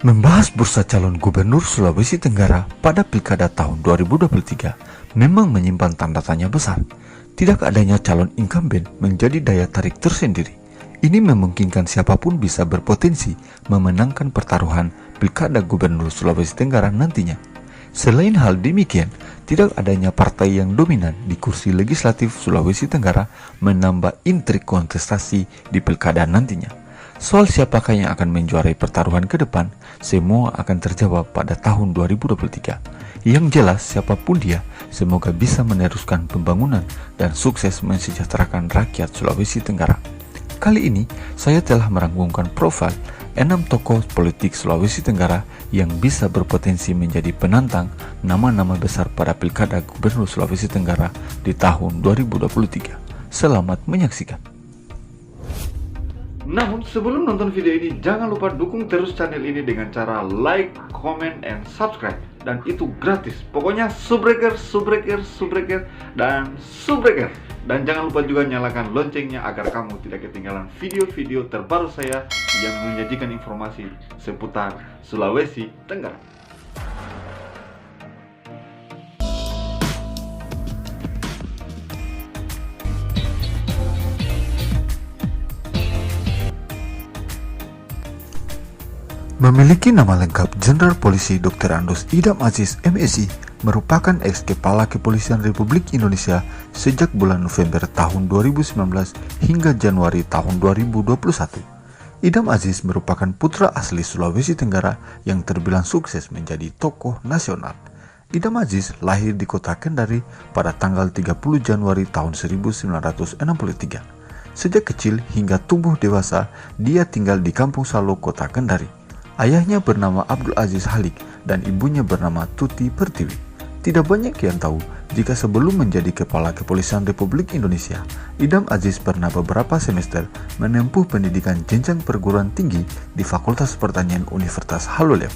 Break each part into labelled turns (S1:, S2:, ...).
S1: Membahas bursa calon gubernur Sulawesi Tenggara pada Pilkada tahun 2023 memang menyimpan tanda tanya besar. Tidak adanya calon incumbent menjadi daya tarik tersendiri. Ini memungkinkan siapapun bisa berpotensi memenangkan pertaruhan Pilkada Gubernur Sulawesi Tenggara nantinya. Selain hal demikian, tidak adanya partai yang dominan di kursi legislatif Sulawesi Tenggara menambah intrik kontestasi di Pilkada nantinya. Soal siapakah yang akan menjuarai pertaruhan ke depan, semua akan terjawab pada tahun 2023. Yang jelas, siapapun dia, semoga bisa meneruskan pembangunan dan sukses mensejahterakan rakyat Sulawesi Tenggara. Kali ini, saya telah merangkumkan profil 6 tokoh politik Sulawesi Tenggara yang bisa berpotensi menjadi penantang nama-nama besar pada Pilkada Gubernur Sulawesi Tenggara di tahun 2023. Selamat menyaksikan.
S2: Namun sebelum nonton video ini, jangan lupa dukung terus channel ini dengan cara like, comment, and subscribe. Dan itu gratis. Pokoknya subbreaker, dan subbreaker. Dan jangan lupa juga nyalakan loncengnya agar kamu tidak ketinggalan video-video terbaru saya yang menyajikan informasi seputar Sulawesi Tenggara.
S1: Memiliki nama lengkap Jenderal Polisi Dr. Andos Idam Aziz MSI, merupakan ex-kepala Kepolisian Republik Indonesia sejak bulan November tahun 2019 hingga Januari tahun 2021. Idam Aziz merupakan putra asli Sulawesi Tenggara yang terbilang sukses menjadi tokoh nasional. Idam Aziz lahir di kota Kendari pada tanggal 30 Januari tahun 1963. Sejak kecil hingga tumbuh dewasa, dia tinggal di Kampung Salo, kota Kendari. Ayahnya bernama Abdul Aziz Halik dan ibunya bernama Tuti Pertiwi. Tidak banyak yang tahu jika sebelum menjadi Kepala Kepolisian Republik Indonesia, Idam Aziz pernah beberapa semester menempuh pendidikan jenjang perguruan tinggi di Fakultas Pertanian Universitas Halolem.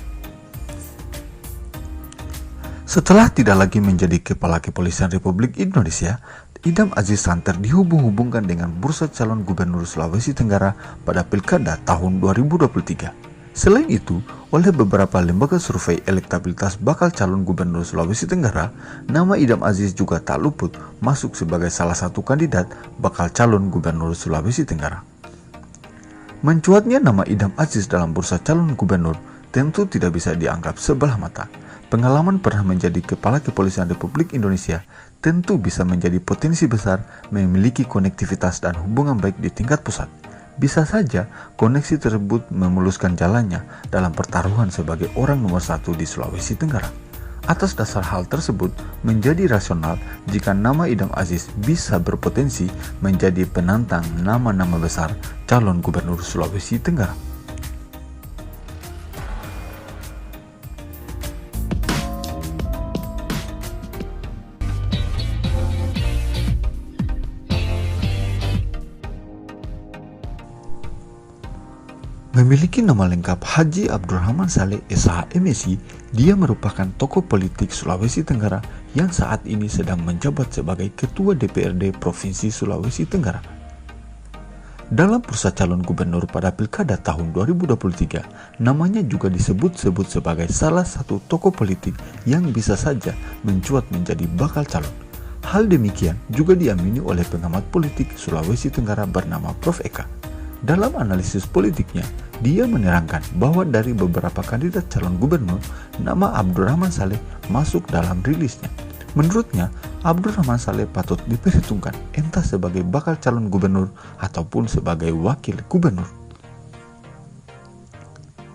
S1: Setelah tidak lagi menjadi Kepala Kepolisian Republik Indonesia, Idam Aziz santer dihubung-hubungkan dengan bursa calon gubernur Sulawesi Tenggara pada Pilkada tahun 2023. Selain itu, oleh beberapa lembaga survei elektabilitas bakal calon gubernur Sulawesi Tenggara, nama Idam Aziz juga tak luput masuk sebagai salah satu kandidat bakal calon gubernur Sulawesi Tenggara. Mencuatnya nama Idam Aziz dalam bursa calon gubernur tentu tidak bisa dianggap sebelah mata. Pengalaman pernah menjadi Kepala Kepolisian Republik Indonesia tentu bisa menjadi potensi besar memiliki konektivitas dan hubungan baik di tingkat pusat. Bisa saja koneksi tersebut memuluskan jalannya dalam pertaruhan sebagai orang nomor satu di Sulawesi Tenggara. Atas dasar hal tersebut, menjadi rasional jika nama Idam Aziz bisa berpotensi menjadi penantang nama-nama besar calon gubernur Sulawesi Tenggara. Memiliki nama lengkap Haji Abdurrahman Saleh SH MSI, dia merupakan tokoh politik Sulawesi Tenggara yang saat ini sedang menjabat sebagai Ketua DPRD Provinsi Sulawesi Tenggara. Dalam bursa calon gubernur pada Pilkada tahun 2023, namanya juga disebut-sebut sebagai salah satu tokoh politik yang bisa saja mencuat menjadi bakal calon. Hal demikian juga diamini oleh pengamat politik Sulawesi Tenggara bernama Prof. Eka. Dalam analisis politiknya, dia menerangkan bahwa dari beberapa kandidat calon gubernur, nama Abdurrahman Saleh masuk dalam rilisnya. Menurutnya, Abdurrahman Saleh patut diperhitungkan entah sebagai bakal calon gubernur ataupun sebagai wakil gubernur.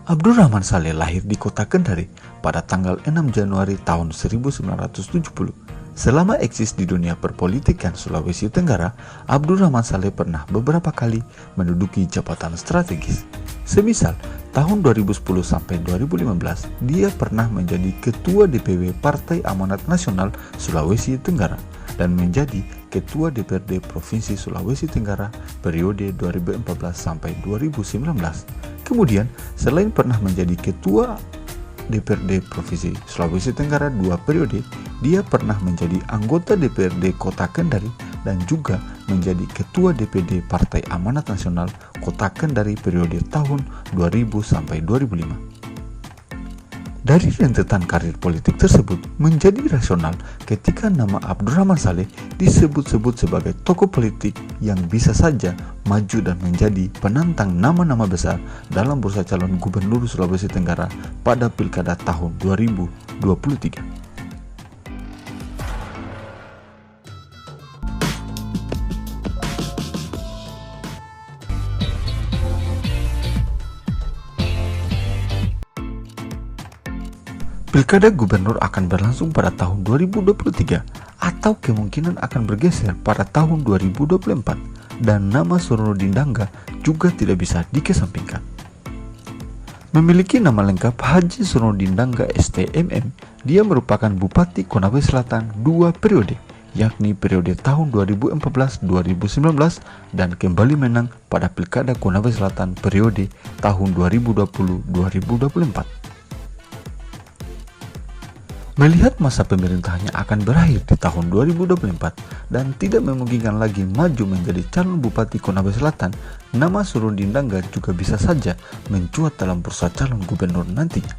S1: Abdurrahman Saleh lahir di kota Kendari pada tanggal 6 Januari tahun 1970. Selama eksis di dunia perpolitikan Sulawesi Tenggara, Abdurrahman Saleh pernah beberapa kali menduduki jabatan strategis. Semisal, tahun 2010 sampai 2015, dia pernah menjadi Ketua DPW Partai Amanat Nasional Sulawesi Tenggara dan menjadi Ketua DPRD Provinsi Sulawesi Tenggara periode 2014 sampai 2019. Kemudian, selain pernah menjadi Ketua DPRD Provinsi Sulawesi Tenggara 2 periode, dia pernah menjadi anggota DPRD Kota Kendari dan juga menjadi Ketua DPD Partai Amanat Nasional Kota Kendari periode tahun 2000 sampai 2005. Dari rentetan karir politik tersebut menjadi rasional ketika nama Abdurrahman Saleh disebut-sebut sebagai tokoh politik yang bisa saja maju dan menjadi penantang nama-nama besar dalam bursa calon gubernur Sulawesi Tenggara pada Pilkada tahun 2023. Pilkada gubernur akan berlangsung pada tahun 2023 atau kemungkinan akan bergeser pada tahun 2024 dan nama Suronudin Dangga juga tidak bisa dikesampingkan. Memiliki nama lengkap Haji Suronudin Dangga STMM, dia merupakan Bupati Konawe Selatan 2 periode, yakni periode tahun 2014-2019 dan kembali menang pada Pilkada Konawe Selatan periode tahun 2020-2024. Melihat masa pemerintahannya akan berakhir di tahun 2024 dan tidak memungkinkan lagi maju menjadi calon Bupati Konawe Selatan, nama Suronudin Dangga juga bisa saja mencuat dalam bursa calon gubernur nantinya.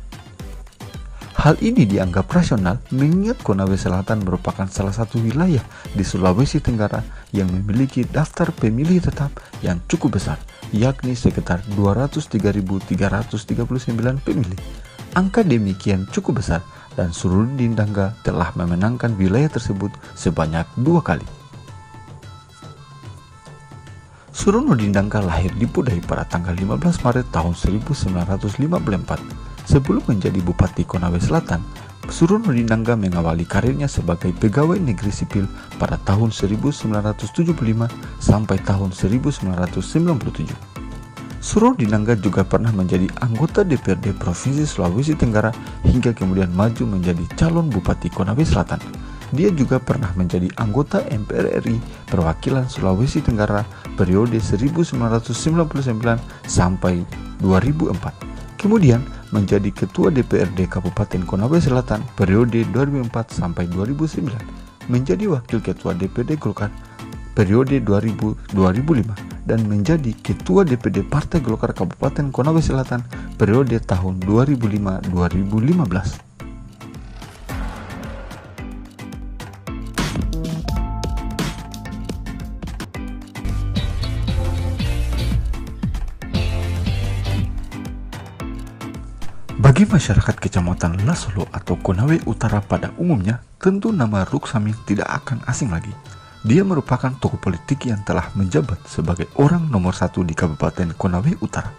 S1: Hal ini dianggap rasional mengingat Konawe Selatan merupakan salah satu wilayah di Sulawesi Tenggara yang memiliki daftar pemilih tetap yang cukup besar, yakni sekitar 203.339 pemilih. Angka demikian cukup besar dan Suronudin Dangga telah memenangkan wilayah tersebut sebanyak 2 kali. Suronudin Dangga lahir di Pudai pada tanggal 15 Maret tahun 1954. Sebelum menjadi Bupati Konawe Selatan, Suronudin Dangga mengawali karirnya sebagai pegawai negeri sipil pada tahun 1975 sampai tahun 1997. Suronudin Dangga juga pernah menjadi anggota DPRD Provinsi Sulawesi Tenggara hingga kemudian maju menjadi calon Bupati Konawe Selatan. Dia juga pernah menjadi anggota MPR RI Perwakilan Sulawesi Tenggara periode 1999 sampai 2004. Kemudian menjadi Ketua DPRD Kabupaten Konawe Selatan periode 2004 sampai 2009. Menjadi Wakil Ketua DPD Golkar periode 2000-2005 dan menjadi Ketua DPD Partai Golkar Kabupaten Konawe Selatan periode tahun 2005-2015. Bagi masyarakat Kecamatan Lasolo atau Konawe Utara pada umumnya, tentu nama Ruksamin tidak akan asing lagi. Dia merupakan tokoh politik yang telah menjabat sebagai orang nomor 1 di Kabupaten Konawe Utara.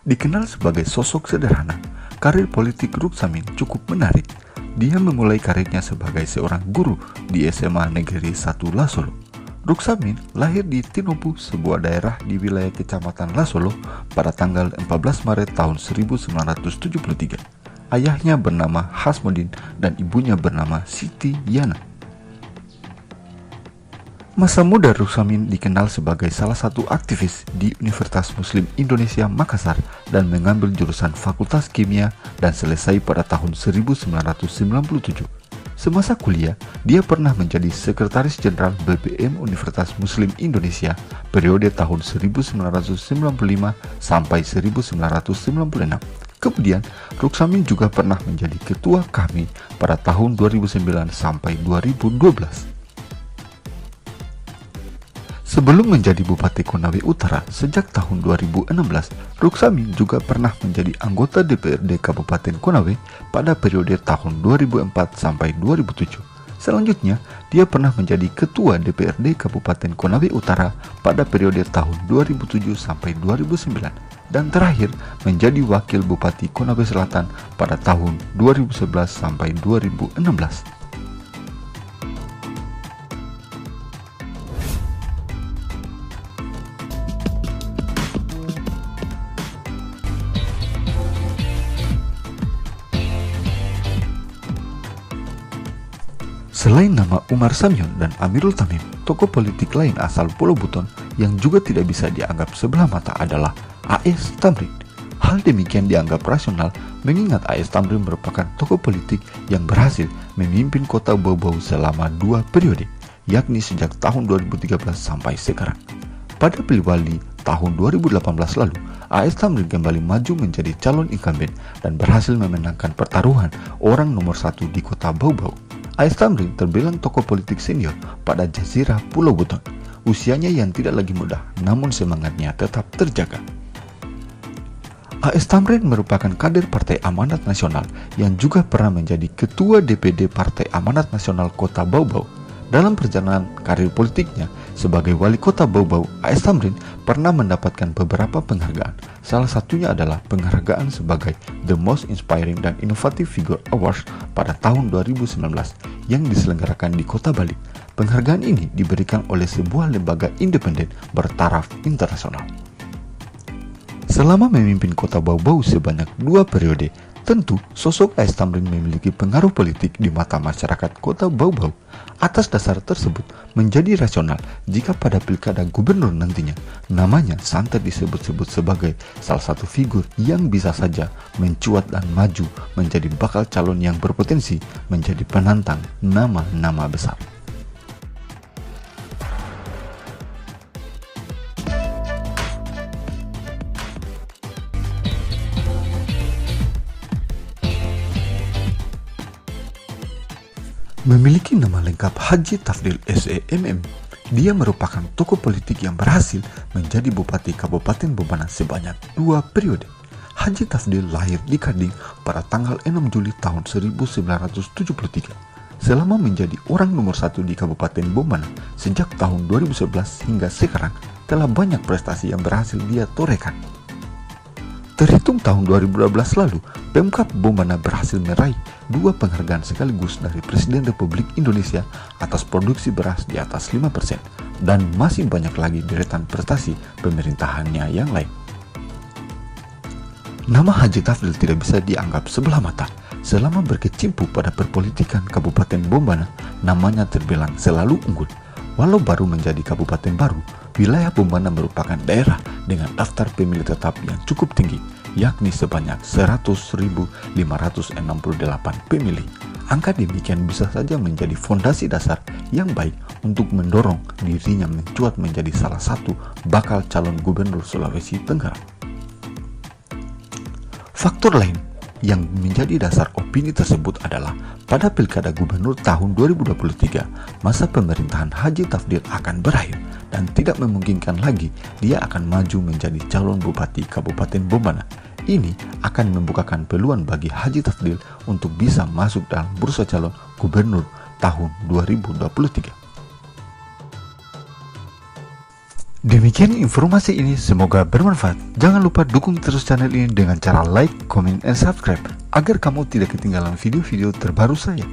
S1: Dikenal sebagai sosok sederhana, karir politik Ruksamin cukup menarik. Dia memulai karirnya sebagai seorang guru di SMA Negeri 1 Lasolo. Ruksamin lahir di Tinopu, sebuah daerah di wilayah Kecamatan Lasolo pada tanggal 14 Maret tahun 1973. Ayahnya bernama Hasmudin dan ibunya bernama Siti Yana. Masa muda Ruksamin dikenal sebagai salah satu aktivis di Universitas Muslim Indonesia Makassar dan mengambil jurusan Fakultas Kimia dan selesai pada tahun 1997. Semasa kuliah, dia pernah menjadi Sekretaris Jenderal BPM Universitas Muslim Indonesia periode tahun 1995 sampai 1996. Kemudian, Ruksamin juga pernah menjadi Ketua KAMI pada tahun 2009 sampai 2012. Sebelum menjadi Bupati Konawe Utara sejak tahun 2016, Ruksamin juga pernah menjadi anggota DPRD Kabupaten Konawe pada periode tahun 2004 sampai 2007. Selanjutnya, dia pernah menjadi Ketua DPRD Kabupaten Konawe Utara pada periode tahun 2007 sampai 2009 dan terakhir menjadi Wakil Bupati Konawe Selatan pada tahun 2011 sampai 2016. Selain nama Umar Samyon dan Amirul Tamim, tokoh politik lain asal Pulau Buton yang juga tidak bisa dianggap sebelah mata adalah A.S. Tamrin. Hal demikian dianggap rasional mengingat A.S. Tamrin merupakan tokoh politik yang berhasil memimpin kota Bau-Bau selama 2 periode, yakni sejak tahun 2013 sampai sekarang. Pada Pilwali tahun 2018 lalu, A.S. Tamrin kembali maju menjadi calon incumbent dan berhasil memenangkan pertaruhan orang nomor 1 di kota Bau-Bau. A.S. Tamrin terbilang tokoh politik senior pada jazirah Pulau Buton. Usianya yang tidak lagi muda, namun semangatnya tetap terjaga. A.S. Tamrin merupakan kader Partai Amanat Nasional yang juga pernah menjadi Ketua DPD Partai Amanat Nasional Kota Bau-Bau. Dalam perjalanan karir politiknya sebagai wali kota Bau-Bau, A.S. Tamrin pernah mendapatkan beberapa penghargaan. Salah satunya adalah penghargaan sebagai The Most Inspiring dan Innovative Figure Awards pada tahun 2019 yang diselenggarakan di Kota Bali. Penghargaan ini diberikan oleh sebuah lembaga independen bertaraf internasional. Selama memimpin kota Bau-Bau sebanyak 2 periode, tentu sosok A.S. Tamrin memiliki pengaruh politik di mata masyarakat kota Bau-Bau. Atas dasar tersebut, menjadi rasional jika pada pilkada gubernur nantinya, namanya santer disebut-sebut sebagai salah satu figur yang bisa saja mencuat dan maju menjadi bakal calon yang berpotensi menjadi penantang nama-nama besar. Memiliki nama lengkap Haji Tafdil S.E.M.M. Dia merupakan tokoh politik yang berhasil menjadi Bupati Kabupaten Bomana sebanyak 2 periode. Haji Tafdil lahir di Kading pada tanggal 6 Juli tahun 1973. Selama menjadi orang nomor 1 di Kabupaten Bomana sejak tahun 2011 hingga sekarang, telah banyak prestasi yang berhasil dia torehkan. Terhitung tahun 2012 lalu, Pemkab Bomana berhasil meraih 2 penghargaan sekaligus dari Presiden Republik Indonesia atas produksi beras di atas 5% dan masih banyak lagi deretan prestasi pemerintahannya yang lain. Nama Haji Tafdil tidak bisa dianggap sebelah mata. Selama berkecimpung pada perpolitikan Kabupaten Bomana, namanya terbilang selalu unggul. Walau baru menjadi kabupaten baru, wilayah Bomana merupakan daerah dengan daftar pemilih tetap yang cukup tinggi, yakni sebanyak 100.568 pemilih. Angka demikian bisa saja menjadi fondasi dasar yang baik untuk mendorong dirinya mencuat menjadi salah satu bakal calon gubernur Sulawesi Tenggara. Faktor lain yang menjadi dasar opini tersebut adalah pada pilkada gubernur tahun 2023, masa pemerintahan Haji Tafdil akan berakhir dan tidak memungkinkan lagi dia akan maju menjadi calon bupati Kabupaten Bomana. Ini akan membukakan peluang bagi Haji Tafdil untuk bisa masuk dalam bursa calon gubernur tahun 2023. Demikian informasi ini, semoga bermanfaat. Jangan lupa dukung terus channel ini dengan cara like, comment, and subscribe agar kamu tidak ketinggalan video-video terbaru saya.